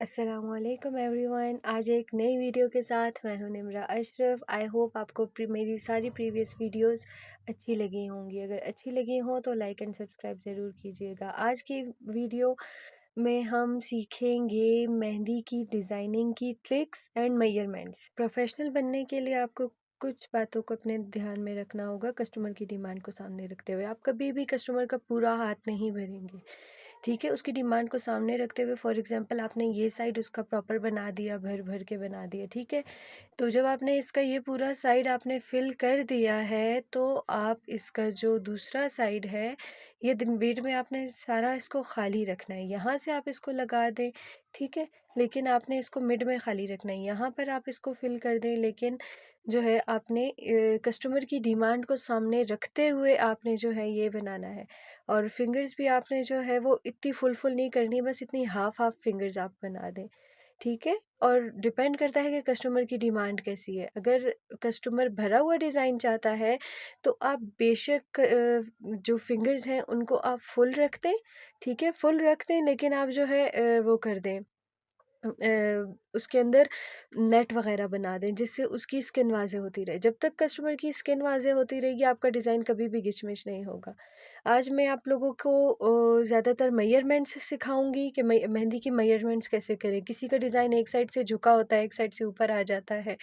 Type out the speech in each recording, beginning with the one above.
अस्सलामुअलैकुम एवरीवन। आज एक नई वीडियो के साथ मैं हूं निम्रा अशरफ। आई होप आपको मेरी सारी प्रीवियस वीडियोस अच्छी लगी होंगी। अगर अच्छी लगी हो तो लाइक एंड सब्सक्राइब ज़रूर कीजिएगा। आज की वीडियो में हम सीखेंगे मेहंदी की डिज़ाइनिंग की ट्रिक्स एंड मेजरमेंट्स। प्रोफेशनल बनने के लिए आपको कुछ बातों को अपने ध्यान में रखना होगा। कस्टमर की डिमांड को सामने रखते हुए आप कभी भी कस्टमर का पूरा हाथ नहीं भरेंगे, ठीक है। उसकी डिमांड को सामने रखते हुए फॉर एग्जांपल आपने ये साइड उसका प्रॉपर बना दिया, भर भर के बना दिया, ठीक है। तो जब आपने इसका ये पूरा साइड आपने फिल कर दिया है तो आप इसका जो दूसरा साइड है ये बीच में आपने सारा इसको खाली रखना है। यहाँ से आप इसको लगा दें, ठीक है, लेकिन आपने इसको मिड में खाली रखना है। यहाँ पर आप इसको फिल कर दें, लेकिन जो है आपने कस्टमर की डिमांड को सामने रखते हुए आपने जो है ये बनाना है। और फिंगर्स भी आपने जो है वो इतनी फुल नहीं करनी, बस इतनी हाफ हाफ फिंगर्स आप बना दें, ठीक है। और डिपेंड करता है कि कस्टमर की डिमांड कैसी है। अगर कस्टमर भरा हुआ डिज़ाइन चाहता है तो आप बेशक जो फिंगर्स हैं उनको आप फुल रख दें, ठीक है, फुल रख दें, लेकिन आप जो है वो कर दें, उसके अंदर नेट वगैरह बना दें जिससे उसकी स्किन वाज़े होती रहे। जब तक कस्टमर की स्किन वाज़े होती रहेगी आपका डिज़ाइन कभी भी गिचमिच नहीं होगा। आज मैं आप लोगों को ज़्यादातर मेजरमेंट्स सिखाऊंगी कि मेहंदी की मेजरमेंट्स कैसे करें। किसी का डिज़ाइन एक साइड से झुका होता है, एक साइड से ऊपर आ जाता है।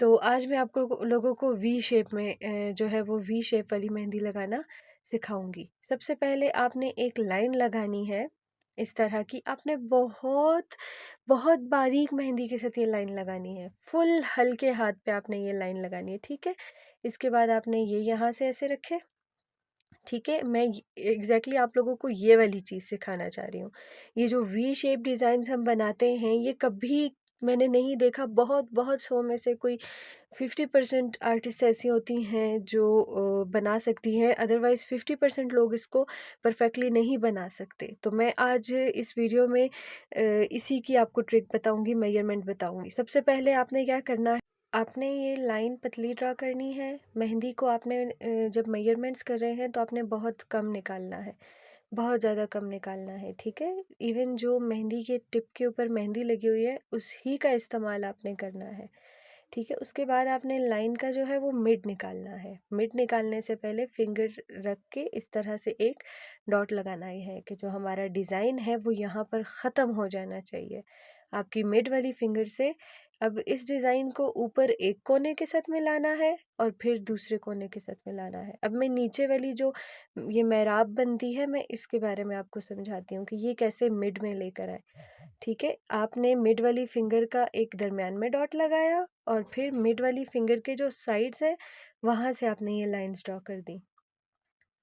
तो आज मैं आपको लोगों को वी शेप में जो है वो वी शेप वाली मेहंदी लगाना सिखाऊंगी। सबसे पहले आपने एक लाइन लगानी है इस तरह की। आपने बहुत बहुत बारीक मेहंदी के साथ ये लाइन लगानी है। फुल हल्के हाथ पे आपने ये लाइन लगानी है, ठीक है। इसके बाद आपने ये यहाँ से ऐसे रखे, ठीक है। मैं एग्जैक्टली आप लोगों को ये वाली चीज़ सिखाना चाह रही हूँ। ये जो वी शेप डिज़ाइंस हम बनाते हैं ये कभी मैंने नहीं देखा। बहुत बहुत 100 में से कोई 50% आर्टिस्ट ऐसी होती हैं जो बना सकती हैं, अदरवाइज़ 50% लोग इसको परफेक्टली नहीं बना सकते। तो मैं आज इस वीडियो में इसी की आपको ट्रिक बताऊंगी, मेजरमेंट बताऊंगी। सबसे पहले आपने क्या करना है, आपने ये लाइन पतली ड्रा करनी है। मेहंदी को आपने जब मेजरमेंट्स कर रहे हैं तो आपने बहुत कम निकालना है, बहुत ज़्यादा कम निकालना है, ठीक है। इवन जो मेहंदी के टिप के ऊपर मेहंदी लगी हुई है उसी का इस्तेमाल आपने करना है, ठीक है। उसके बाद आपने लाइन का जो है वो मिड निकालना है। मिड निकालने से पहले फिंगर रख के इस तरह से एक डॉट लगाना है कि जो हमारा डिज़ाइन है वो यहाँ पर ख़त्म हो जाना चाहिए आपकी मिड वाली फिंगर से। अब इस डिज़ाइन को ऊपर एक कोने के साथ मिलाना है और फिर दूसरे कोने के साथ मिलाना है। अब मैं नीचे वाली जो ये मेहराब बनती है मैं इसके बारे में आपको समझाती हूँ कि ये कैसे मिड में लेकर आए, ठीक है। आपने मिड वाली फिंगर का एक दरमियान में डॉट लगाया और फिर मिड वाली फिंगर के जो साइड्स हैं वहाँ से आपने ये लाइंस ड्रॉ कर दी।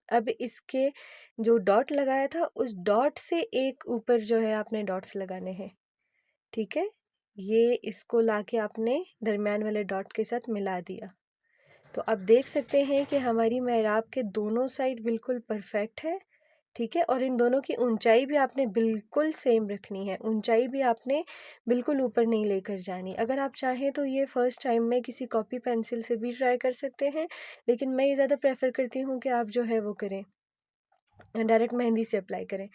अब इसके जो डॉट लगाया था उस डॉट से एक ऊपर जो है आपने डॉट्स लगाने हैं, ठीक है। ये इसको लाके आपने दरमियान वाले डॉट के साथ मिला दिया। तो आप देख सकते हैं कि हमारी मेहराब के दोनों साइड बिल्कुल परफेक्ट है, ठीक है। और इन दोनों की ऊंचाई भी आपने बिल्कुल सेम रखनी है। ऊंचाई भी आपने बिल्कुल ऊपर नहीं लेकर जानी। अगर आप चाहें तो ये फर्स्ट टाइम में किसी कॉपी पेंसिल से भी ट्राई कर सकते हैं, लेकिन मैं ये ज़्यादा प्रेफर करती हूँ कि आप जो है वो करें, डायरेक्ट मेहंदी से अप्लाई करें,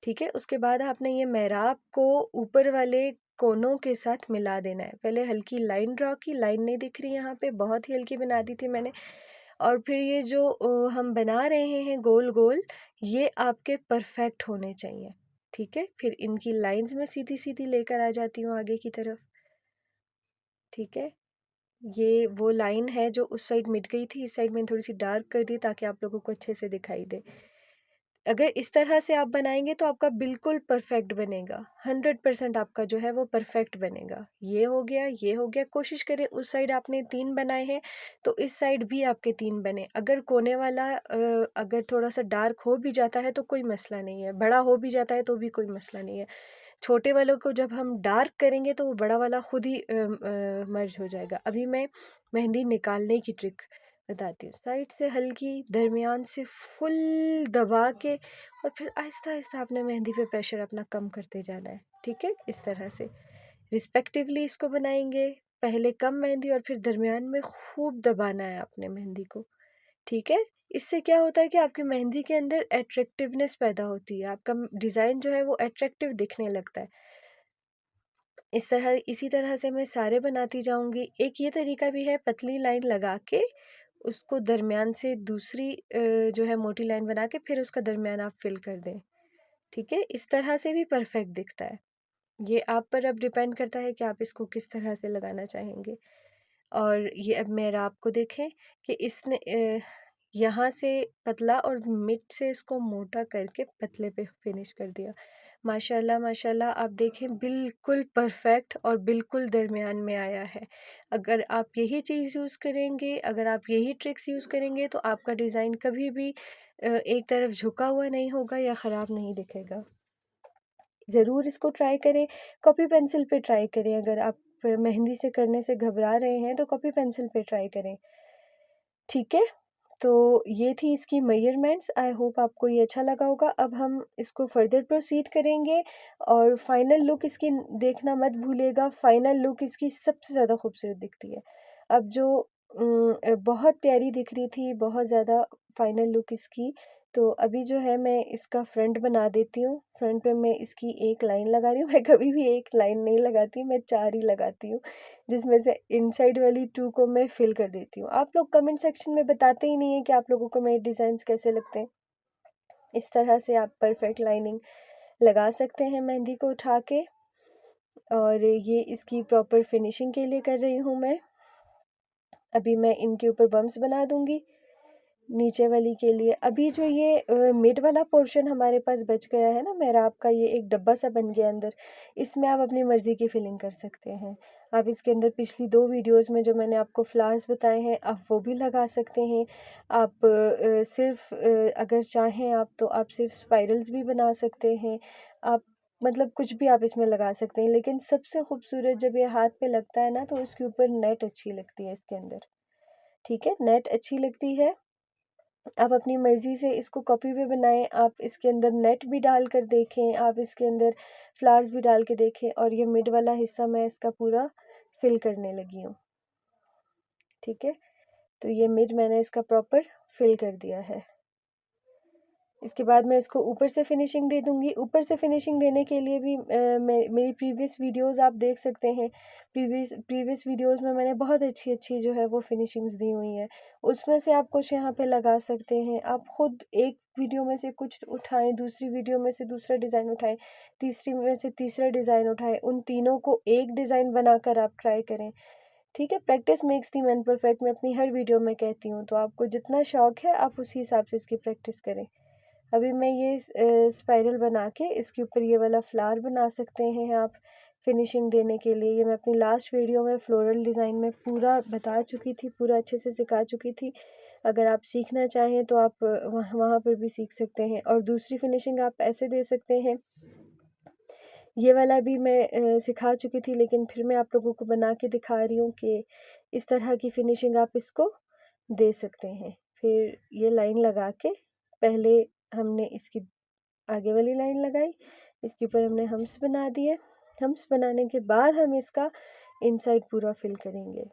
ठीक है। उसके बाद आपने ये मेहराब को ऊपर वाले कोनों के साथ मिला देना है। पहले हल्की लाइन ड्रॉ की, लाइन नहीं दिख रही यहाँ पे, बहुत ही हल्की बना दी थी मैंने। और फिर ये जो हम बना रहे हैं गोल गोल, ये आपके परफेक्ट होने चाहिए, ठीक है। फिर इनकी लाइंस में सीधी सीधी लेकर आ जाती हूँ आगे की तरफ, ठीक है। ये वो लाइन है जो उस साइड मिट गई थी, इस साइड में थोड़ी सी डार्क कर दी ताकि आप लोगों को अच्छे से दिखाई दे। अगर इस तरह से आप बनाएंगे तो आपका बिल्कुल परफेक्ट बनेगा, 100% आपका जो है वो परफेक्ट बनेगा। ये हो गया, ये हो गया। कोशिश करें उस साइड आपने 3 बनाए हैं तो इस साइड भी आपके 3 बने। अगर कोने वाला अगर थोड़ा सा डार्क हो भी जाता है तो कोई मसला नहीं है, बड़ा हो भी जाता है तो भी कोई मसला नहीं है। छोटे वालों को जब हम डार्क करेंगे तो वो बड़ा वाला खुद ही मर्ज हो जाएगा। अभी मैं मेहंदी निकालने की ट्रिक बताती हूँ। साइड से हल्की, दरमियान से फुल दबा के और फिर आहिस्ता आहिस्ता आपने मेहंदी पे प्रेशर अपना कम करते जाना है, ठीक है। इस तरह से रिस्पेक्टिवली इसको बनाएंगे। पहले कम मेहंदी और फिर दरमियान में खूब दबाना है आपने मेहंदी को, ठीक है। इससे क्या होता है कि आपकी मेहंदी के अंदर अट्रैक्टिवनेस पैदा होती है, आपका डिज़ाइन जो है वो अट्रैक्टिव दिखने लगता है। इसी तरह से मैं सारे बनाती जाऊंगी। एक ये तरीका भी है, पतली लाइन लगा के उसको दरमियान से दूसरी जो है मोटी लाइन बना के फिर उसका दरमियान आप फिल कर दें। ठीक है, इस तरह से भी परफेक्ट दिखता है। ये आप पर अब डिपेंड करता है कि आप इसको किस तरह से लगाना चाहेंगे। और ये अब मेरा आपको देखें कि इसने यहाँ से पतला और मिड से इसको मोटा करके पतले पे फिनिश कर दिया। माशाल्लाह माशाल्लाह, आप देखें बिल्कुल परफेक्ट और बिल्कुल दरमियान में आया है। अगर आप यही चीज़ यूज़ करेंगे, अगर आप यही ट्रिक्स यूज़ करेंगे तो आपका डिज़ाइन कभी भी एक तरफ झुका हुआ नहीं होगा या ख़राब नहीं दिखेगा। ज़रूर इसको ट्राई करें। कॉपी पेंसिल पे ट्राई करें। अगर आप मेहंदी से करने से घबरा रहे हैं तो कॉपी पेंसिल पे ट्राई करें। ठीक है, तो ये थी इसकी मेजरमेंट्स। आई होप आपको ये अच्छा लगा होगा। अब हम इसको फर्दर प्रोसीड करेंगे और फाइनल लुक इसकी देखना मत भूलिएगा। फाइनल लुक इसकी सबसे ज़्यादा खूबसूरत दिखती है। अब जो बहुत प्यारी दिख रही थी, बहुत ज़्यादा फाइनल लुक इसकी। तो अभी जो है मैं इसका फ्रंट बना देती हूँ। फ्रंट पे मैं इसकी एक लाइन लगा रही हूँ। मैं कभी भी एक लाइन नहीं लगाती, मैं 4 ही लगाती हूँ, जिसमें से इनसाइड वाली 2 को मैं फिल कर देती हूँ। आप लोग कमेंट सेक्शन में बताते ही नहीं है कि आप लोगों को मेरे डिज़ाइंस कैसे लगते हैं। इस तरह से आप परफेक्ट लाइनिंग लगा सकते हैं मेहंदी को उठा के। और ये इसकी प्रॉपर फिनिशिंग के लिए कर रही हूँ मैं। अभी मैं इनके ऊपर बम्प्स बना दूँगी नीचे वाली के लिए। अभी जो ये मिड वाला पोर्शन हमारे पास बच गया है ना, मेहराब का ये एक डब्बा सा बन गया अंदर, इसमें आप अपनी मर्ज़ी की फिलिंग कर सकते हैं। आप इसके अंदर पिछली 2 वीडियोस में जो मैंने आपको फ्लावर्स बताए हैं, आप वो भी लगा सकते हैं। आप सिर्फ अगर चाहें आप तो आप सिर्फ स्पाइरल्स भी बना सकते हैं। आप मतलब कुछ भी आप इसमें लगा सकते हैं, लेकिन सबसे खूबसूरत जब ये हाथ पे लगता है ना तो उसके ऊपर नेट अच्छी लगती है इसके अंदर। ठीक है, नेट अच्छी लगती है। आप अपनी मर्ज़ी से इसको कॉपी पे बनाएं। आप इसके अंदर नेट भी डाल कर देखें, आप इसके अंदर फ्लावर्स भी डाल के देखें। और ये मिड वाला हिस्सा मैं इसका पूरा फिल करने लगी हूँ। ठीक है, तो ये मिड मैंने इसका प्रॉपर फिल कर दिया है। इसके बाद मैं इसको ऊपर से फिनिशिंग दे दूँगी। ऊपर से फिनिशिंग देने के लिए भी मेरी प्रीवियस वीडियोस आप देख सकते हैं। प्रीवियस वीडियोस में मैंने बहुत अच्छी जो है वो फिनिशिंग्स दी हुई हैं। उसमें से आप कुछ यहाँ पे लगा सकते हैं। आप खुद एक वीडियो में से कुछ उठाएँ, दूसरी वीडियो में से दूसरा डिज़ाइन उठाएँ, तीसरी में से तीसरा डिज़ाइन उठाएँ। उन तीनों को एक डिज़ाइन बनाकर आप ट्राई करें। ठीक है, practice makes the man perfect, मैं अपनी हर वीडियो में कहती हूँ। तो आपको जितना शौक है आप उसी हिसाब से इसकी प्रैक्टिस करें। अभी मैं ये स्पाइरल बना के इसके ऊपर ये वाला फ्लावर बना सकते हैं आप फिनिशिंग देने के लिए। ये मैं अपनी लास्ट वीडियो में फ्लोरल डिज़ाइन में पूरा बता चुकी थी, पूरा अच्छे से सिखा चुकी थी। अगर आप सीखना चाहें तो आप वहाँ पर भी सीख सकते हैं। और दूसरी फिनिशिंग आप ऐसे दे सकते हैं। ये वाला भी मैं सिखा चुकी थी, लेकिन फिर मैं आप लोगों को बना के दिखा रही हूँ कि इस तरह की फिनिशिंग आप इसको दे सकते हैं। फिर ये लाइन लगा के पहले हमने इसकी आगे वाली लाइन लगाई, इसके ऊपर हमने हम्स बना दिए। हम्स बनाने के बाद हम इसका इनसाइड पूरा फिल करेंगे।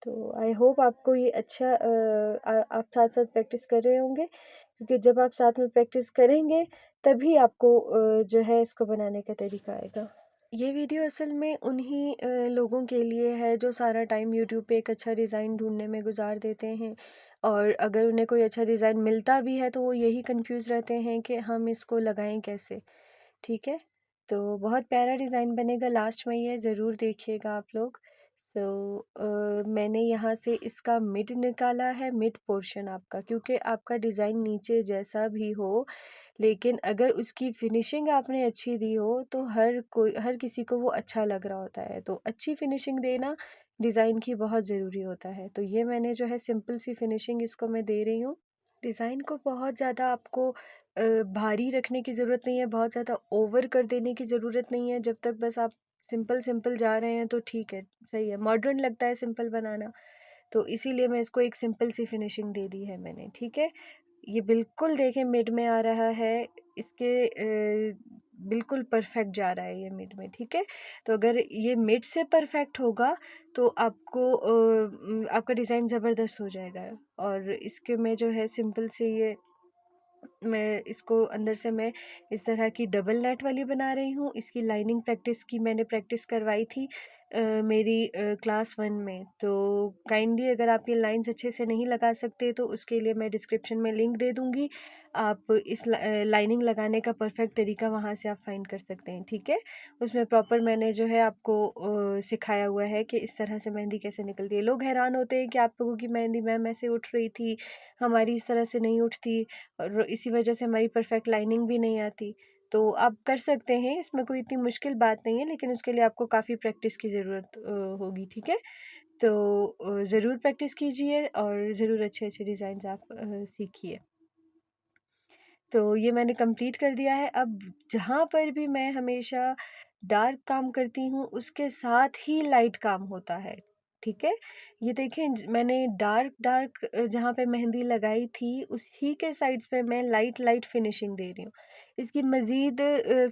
तो आई होप आपको ये अच्छा आप साथ साथ प्रैक्टिस कर रहे होंगे, क्योंकि जब आप साथ में प्रैक्टिस करेंगे तभी आपको जो है इसको बनाने का तरीका आएगा। ये वीडियो असल में उन्हीं लोगों के लिए है जो सारा टाइम यूट्यूब पे एक अच्छा डिज़ाइन ढूंढने में गुजार देते हैं। और अगर उन्हें कोई अच्छा डिज़ाइन मिलता भी है तो वो यही कंफ्यूज रहते हैं कि हम इसको लगाएं कैसे। ठीक है, तो बहुत प्यारा डिज़ाइन बनेगा लास्ट में, ये ज़रूर देखिएगा आप लोग। मैंने यहाँ से इसका मिड निकाला है, मिड पोर्शन आपका, क्योंकि आपका डिज़ाइन नीचे जैसा भी हो, लेकिन अगर उसकी फिनिशिंग आपने अच्छी दी हो तो हर किसी को वो अच्छा लग रहा होता है। तो अच्छी फिनिशिंग देना डिज़ाइन की बहुत ज़रूरी होता है। तो ये मैंने जो है सिंपल सी फिनिशिंग इसको मैं दे रही हूँ। डिज़ाइन को बहुत ज़्यादा आपको भारी रखने की ज़रूरत नहीं है, बहुत ज़्यादा ओवर कर देने की ज़रूरत नहीं है। जब तक बस आप सिंपल सिंपल जा रहे हैं तो ठीक है, सही है। मॉडर्न लगता है सिंपल बनाना, तो इसीलिए मैं इसको एक सिंपल सी फिनिशिंग दे दी है मैंने। ठीक है, ये बिल्कुल देखें मिड में आ रहा है, इसके बिल्कुल परफेक्ट जा रहा है ये मिड में। ठीक है, तो अगर ये मिड से परफेक्ट होगा तो आपको आपका डिज़ाइन ज़बरदस्त हो जाएगा। और इसके में जो है सिंपल से ये मैं इसको अंदर से मैं इस तरह की डबल नेट वाली बना रही हूँ। इसकी लाइनिंग प्रैक्टिस की मैंने प्रैक्टिस करवाई थी मेरी क्लास 1 में। तो काइंडली अगर आप ये लाइन्स अच्छे से नहीं लगा सकते तो उसके लिए मैं डिस्क्रिप्शन में लिंक दे दूँगी। आप इस लाइनिंग लगाने का परफेक्ट तरीका वहाँ से आप फाइंड कर सकते हैं, ठीक है? उसमें प्रॉपर मैंने जो है आपको सिखाया हुआ है कि इस तरह से मेहंदी कैसे निकलती है। लोग हैरान होते हैं कि आप लोगों की मेहंदी मैम ऐसे उठ रही थी, हमारी इस तरह से नहीं उठती। और इसी वजह से हमारी परफेक्ट लाइनिंग भी नहीं आती। तो आप कर सकते हैं, इसमें कोई इतनी मुश्किल बात नहीं है, लेकिन उसके लिए आपको काफ़ी प्रैक्टिस की ज़रूरत होगी, ठीक है? तो ज़रूर प्रैक्टिस कीजिए और ज़रूर अच्छे-अच्छे डिज़ाइंस आप सीखिए। तो ये मैंने कंप्लीट कर दिया है। अब जहाँ पर भी मैं हमेशा डार्क काम करती हूँ, उसके साथ ही लाइट काम होता है, ठीक है? ये देखें मैंने डार्क डार्क जहाँ पे मेहंदी लगाई थी, उसी के साइड्स पे मैं लाइट लाइट फिनिशिंग दे रही हूँ। इसकी मज़ीद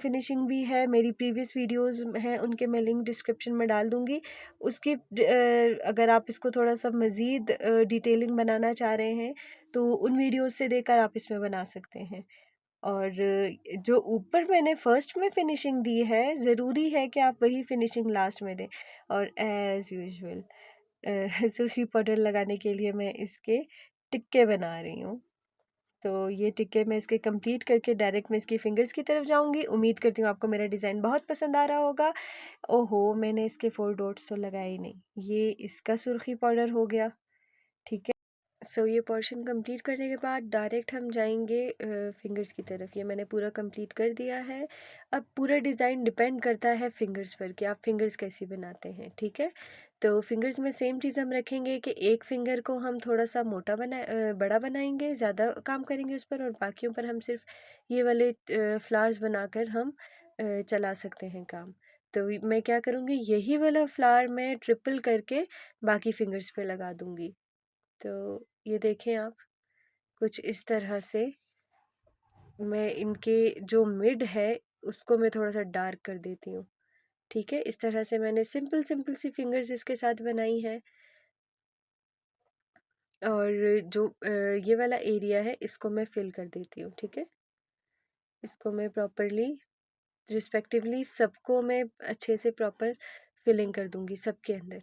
फिनिशिंग भी है, मेरी प्रीवियस वीडियोज़ हैं, उनके मैं लिंक डिस्क्रिप्शन में डाल दूँगी। उसकी अगर आप इसको थोड़ा-सा मज़ीद डिटेलिंग बनाना चाह रहे हैं, तो उन वीडियोज़ से देखकर आप इसमें बना सकते हैं। और जो ऊपर मैंने फर्स्ट में फिनिशिंग दी है, ज़रूरी है कि आप वही फिनिशिंग लास्ट में दें। और एज़ यूजुअल सुर्खी पाउडर लगाने के लिए मैं इसके टिक्के बना रही हूँ। तो ये टिक्के मैं इसके कंप्लीट करके डायरेक्ट मैं इसकी फिंगर्स की तरफ जाऊँगी। उम्मीद करती हूँ आपको मेरा डिज़ाइन बहुत पसंद आ रहा होगा। ओहो! मैंने इसके 4 डॉट्स तो लगाए ही नहीं। ये इसका सुर्खी पाउडर हो गया, ठीक है? सो ये पोर्शन कंप्लीट करने के बाद डायरेक्ट हम जाएंगे फिंगर्स की तरफ। ये मैंने पूरा कंप्लीट कर दिया है। अब पूरा डिज़ाइन डिपेंड करता है फिंगर्स पर कि आप फिंगर्स कैसी बनाते हैं, ठीक है? तो फिंगर्स में सेम चीज़ हम रखेंगे कि एक फिंगर को हम थोड़ा सा बड़ा बनाएंगे, ज़्यादा काम करेंगे उस पर, और बाकियों पर हम सिर्फ ये वाले फ्लावर्स बनाकर हम चला सकते हैं काम। तो मैं क्या करूँगी, यही वाला फ्लावर मैं ट्रिपल करके बाकी फिंगर्स पे लगा दूँगी। तो ये देखें आप, कुछ इस तरह से मैं इनके जो मिड है उसको मैं थोड़ा सा डार्क कर देती हूँ, ठीक है? इस तरह से मैंने सिंपल सिंपल सी फिंगर्स इसके साथ बनाई है। और जो ये वाला एरिया है इसको मैं फिल कर देती हूँ, ठीक है? इसको मैं प्रॉपरली रिस्पेक्टिवली सबको मैं अच्छे से प्रॉपर फिलिंग कर दूंगी सबके अंदर।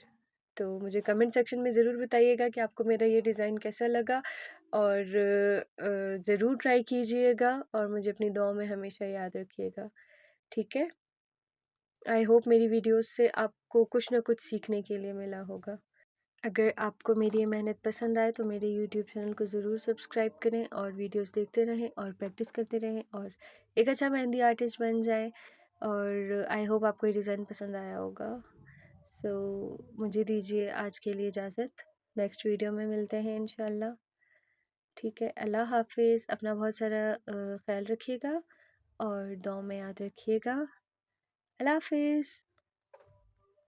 तो मुझे कमेंट सेक्शन में ज़रूर बताइएगा कि आपको मेरा ये डिज़ाइन कैसा लगा, और ज़रूर ट्राई कीजिएगा और मुझे अपनी दुआओं में हमेशा याद रखिएगा, ठीक है? आई होप मेरी वीडियोस से आपको कुछ ना कुछ सीखने के लिए मिला होगा। अगर आपको मेरी ये मेहनत पसंद आए तो मेरे यूट्यूब चैनल को ज़रूर सब्सक्राइब करें और वीडियोस देखते रहें और प्रैक्टिस करते रहें और एक अच्छा मेहंदी आर्टिस्ट बन जाएं। और आई होप आपको ये डिज़ाइन पसंद आया होगा। सो मुझे दीजिए आज के लिए इजाज़त। नेक्स्ट वीडियो में मिलते हैं इंशाल्लाह, ठीक है? अल्लाह हाफिज़। अपना बहुत सारा ख्याल रखिएगा और दुआ में याद रखिएगा। अल्लाह हाफिज़।